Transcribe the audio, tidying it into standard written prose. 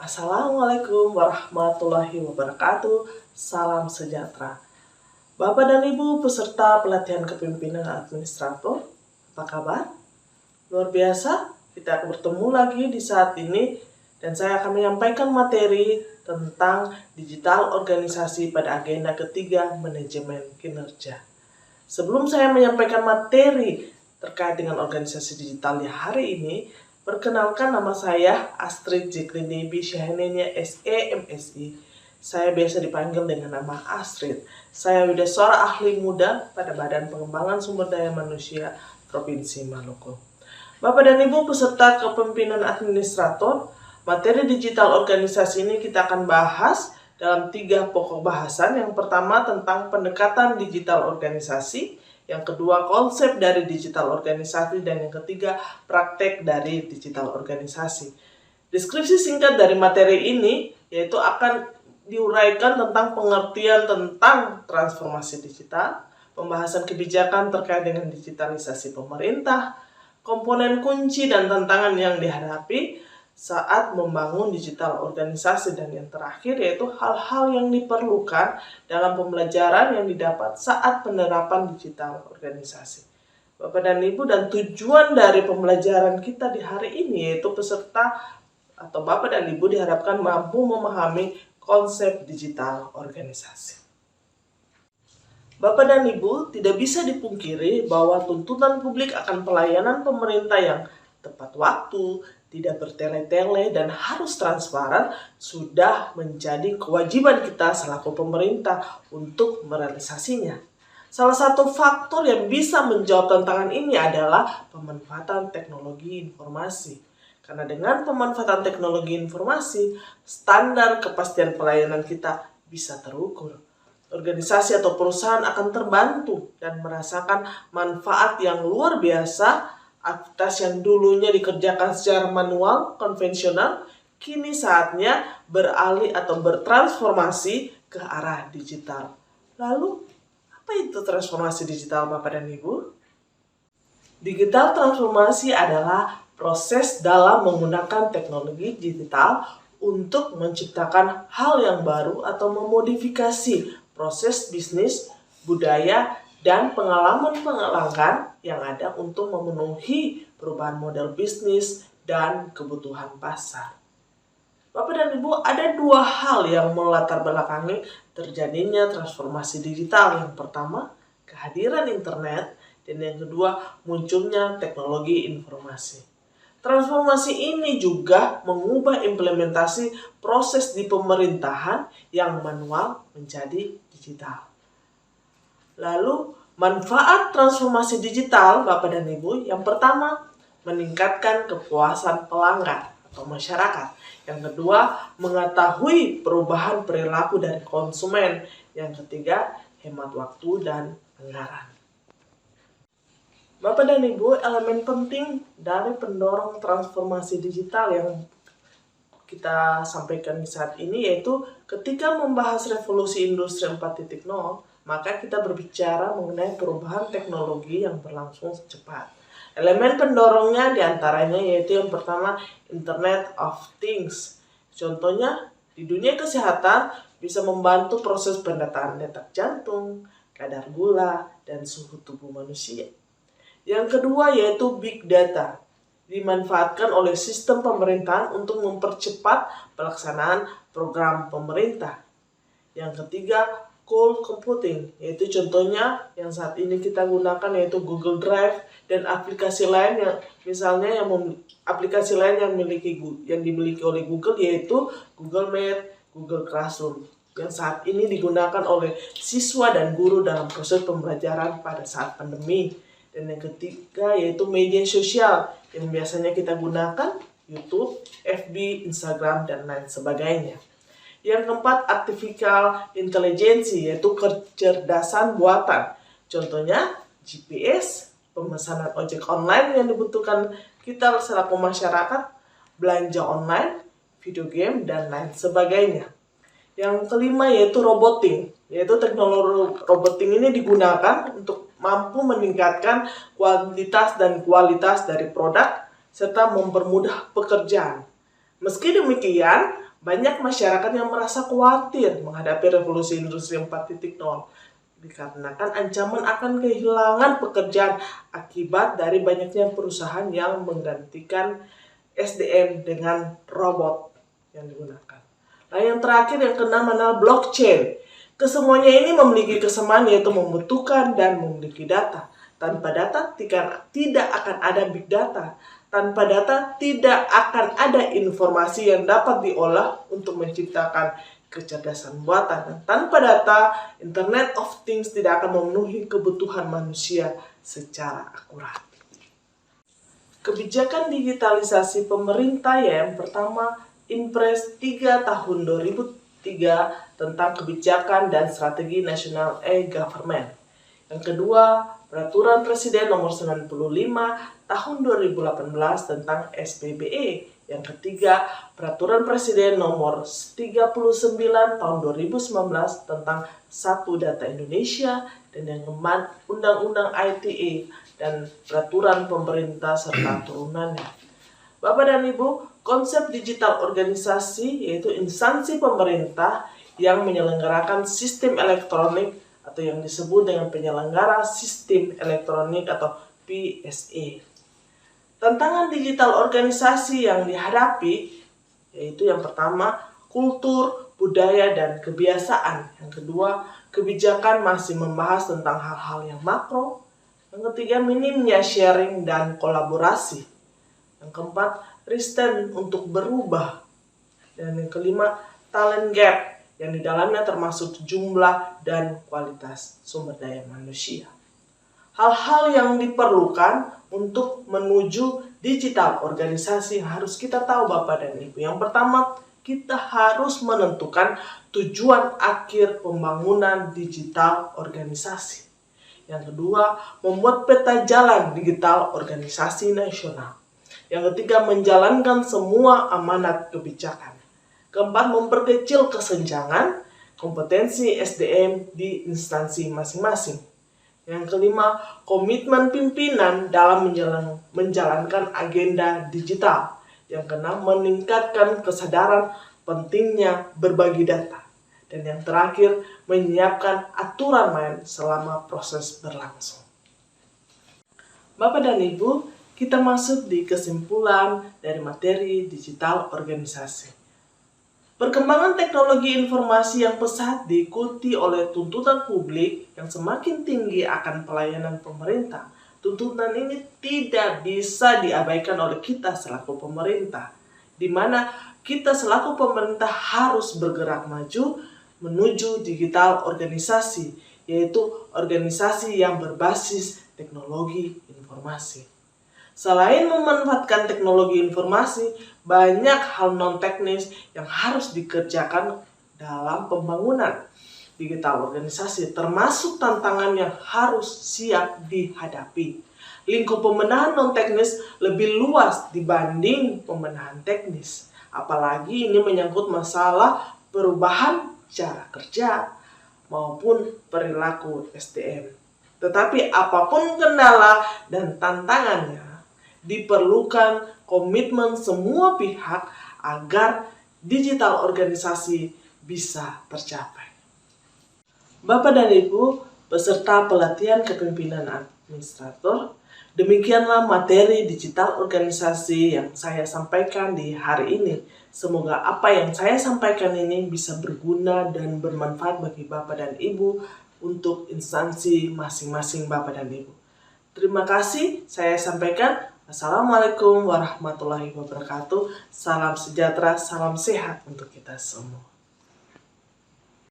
Assalamualaikum warahmatullahi wabarakatuh. Salam sejahtera. Bapak dan Ibu peserta pelatihan kepemimpinan administrator, apa kabar? Luar biasa, kita akan bertemu lagi di saat ini dan saya akan menyampaikan materi tentang digital organisasi pada agenda ketiga manajemen kinerja. Sebelum saya menyampaikan materi terkait dengan organisasi digital di hari ini, perkenalkan nama saya Astrid Jekrini Bisyahanenya SEMSI. Saya biasa dipanggil dengan nama Astrid. Saya seorang ahli muda pada Badan Pengembangan Sumber Daya Manusia Provinsi Maluku. Bapak dan Ibu peserta kepemimpinan administrator, materi digital organisasi ini kita akan bahas dalam 3 pokok bahasan. Yang pertama tentang pendekatan digital organisasi, yang kedua konsep dari digital organisasi, dan yang ketiga praktek dari digital organisasi. Deskripsi singkat dari materi ini yaitu akan diuraikan tentang pengertian tentang transformasi digital, pembahasan kebijakan terkait dengan digitalisasi pemerintah, komponen kunci dan tantangan yang dihadapi saat membangun digital organisasi, dan yang terakhir yaitu hal-hal yang diperlukan dalam pembelajaran yang didapat saat penerapan digital organisasi. Bapak dan Ibu, dan tujuan dari pembelajaran kita di hari ini yaitu peserta atau Bapak dan Ibu diharapkan mampu memahami konsep digital organisasi. Bapak dan Ibu, tidak bisa dipungkiri bahwa tuntutan publik akan pelayanan pemerintah yang tepat waktu, tidak bertele-tele, dan harus transparan sudah menjadi kewajiban kita selaku pemerintah untuk merealisasinya. Salah satu faktor yang bisa menjawab tantangan ini adalah pemanfaatan teknologi informasi. Karena dengan pemanfaatan teknologi informasi, standar kepastian pelayanan kita bisa terukur. Organisasi atau perusahaan akan terbantu dan merasakan manfaat yang luar biasa. Aktivitas yang dulunya dikerjakan secara manual, konvensional, kini saatnya beralih atau bertransformasi ke arah digital. Lalu, apa itu transformasi digital, Bapak dan Ibu? Digital transformasi adalah proses dalam menggunakan teknologi digital untuk menciptakan hal yang baru atau memodifikasi proses bisnis, budaya, dan pengalaman pelanggan yang ada untuk memenuhi perubahan model bisnis dan kebutuhan pasar. Bapak dan Ibu, ada 2 hal yang melatar belakangi terjadinya transformasi digital. Yang pertama, kehadiran internet, dan yang kedua, munculnya teknologi informasi. Transformasi ini juga mengubah implementasi proses di pemerintahan yang manual menjadi digital. Lalu, manfaat transformasi digital, Bapak dan Ibu, yang pertama, meningkatkan kepuasan pelanggan atau masyarakat. Yang kedua, mengetahui perubahan perilaku dari konsumen. Yang ketiga, hemat waktu dan anggaran. Bapak dan Ibu, elemen penting dari pendorong transformasi digital yang kita sampaikan di saat ini yaitu ketika membahas revolusi industri 4.0, maka kita berbicara mengenai perubahan teknologi yang berlangsung cepat. Elemen pendorongnya diantaranya yaitu yang pertama, Internet of Things. Contohnya, di dunia kesehatan bisa membantu proses pendataan detak jantung, kadar gula, dan suhu tubuh manusia. Yang kedua yaitu Big Data. Dimanfaatkan oleh sistem pemerintahan untuk mempercepat pelaksanaan program pemerintah. Yang ketiga, cloud computing, yaitu contohnya yang saat ini kita gunakan yaitu Google Drive dan aplikasi lain yang misalnya aplikasi lain yang dimiliki oleh Google yaitu Google Meet, Google Classroom yang saat ini digunakan oleh siswa dan guru dalam proses pembelajaran pada saat pandemi. Dan yang ketiga yaitu media sosial yang biasanya kita gunakan YouTube, FB, Instagram, dan lain sebagainya. Yang keempat, artificial intelligence, yaitu kecerdasan buatan. Contohnya GPS, pemesanan ojek online yang dibutuhkan kita selaku masyarakat, belanja online, video game, dan lain sebagainya. Yang kelima yaitu roboting, yaitu teknologi roboting ini digunakan untuk mampu meningkatkan kuantitas dan kualitas dari produk serta mempermudah pekerjaan. Meski demikian, Banyak masyarakat yang merasa khawatir menghadapi revolusi industri 4.0 dikarenakan ancaman akan kehilangan pekerjaan akibat dari banyaknya perusahaan yang menggantikan SDM dengan robot yang digunakan. Nah, yang terakhir yang keenam adalah blockchain. Kesemuanya ini memiliki kesamaan, yaitu membutuhkan dan memiliki data. Tanpa data tidak akan ada big data. Tanpa data tidak akan ada informasi yang dapat diolah untuk menciptakan kecerdasan buatan. Dan tanpa data, Internet of Things tidak akan memenuhi kebutuhan manusia secara akurat. Kebijakan digitalisasi pemerintah yang pertama, Impres 3 tahun 2003 tentang kebijakan dan strategi nasional e-government. Yang kedua, Peraturan Presiden nomor 95 tahun 2018 tentang SPBE. Yang ketiga, Peraturan Presiden nomor 39 tahun 2019 tentang Satu Data Indonesia. Dan yang keempat, Undang-Undang ITE dan Peraturan Pemerintah serta turunannya. Bapak dan Ibu, konsep digital organisasi yaitu instansi pemerintah yang menyelenggarakan sistem elektronik atau yang disebut dengan penyelenggara sistem elektronik atau PSE. Tantangan digital organisasi yang dihadapi yaitu yang pertama, kultur, budaya, dan kebiasaan. Yang kedua, kebijakan masih membahas tentang hal-hal yang makro. Yang ketiga, minimnya sharing dan kolaborasi. Yang keempat, resisten untuk berubah. Dan yang kelima, talent gap yang di dalamnya termasuk jumlah dan kualitas sumber daya manusia. Hal-hal yang diperlukan untuk menuju digital organisasi yang harus kita tahu Bapak dan Ibu. Yang pertama, kita harus menentukan tujuan akhir pembangunan digital organisasi. Yang kedua, membuat peta jalan digital organisasi nasional. Yang ketiga, menjalankan semua amanat kebijakan. Keempat, memperkecil kesenjangan kompetensi SDM di instansi masing-masing. Yang kelima, komitmen pimpinan dalam menjalankan agenda digital. Yang keenam, meningkatkan kesadaran pentingnya berbagi data. Dan yang terakhir, menyiapkan aturan main selama proses berlangsung. Bapak dan Ibu, kita masuk di kesimpulan dari materi digital organisasi. Perkembangan teknologi informasi yang pesat diikuti oleh tuntutan publik yang semakin tinggi akan pelayanan pemerintah. Tuntutan ini tidak bisa diabaikan oleh kita selaku pemerintah, di mana kita selaku pemerintah harus bergerak maju menuju digital organisasi, yaitu organisasi yang berbasis teknologi informasi. Selain memanfaatkan teknologi informasi, banyak hal non-teknis yang harus dikerjakan dalam pembangunan digital organisasi, termasuk tantangan yang harus siap dihadapi. Lingkup pembenahan non-teknis lebih luas dibanding pembenahan teknis. Apalagi ini menyangkut masalah perubahan cara kerja maupun perilaku SDM. Tetapi apapun kendala dan tantangannya, diperlukan komitmen semua pihak agar digital organisasi bisa tercapai. Bapak dan Ibu, peserta pelatihan kepemimpinan administrator, demikianlah materi digital organisasi yang saya sampaikan di hari ini. Semoga apa yang saya sampaikan ini bisa berguna dan bermanfaat bagi Bapak dan Ibu untuk instansi masing-masing Bapak dan Ibu. Terima kasih saya sampaikan. Assalamualaikum warahmatullahi wabarakatuh. Salam sejahtera, salam sehat untuk kita semua.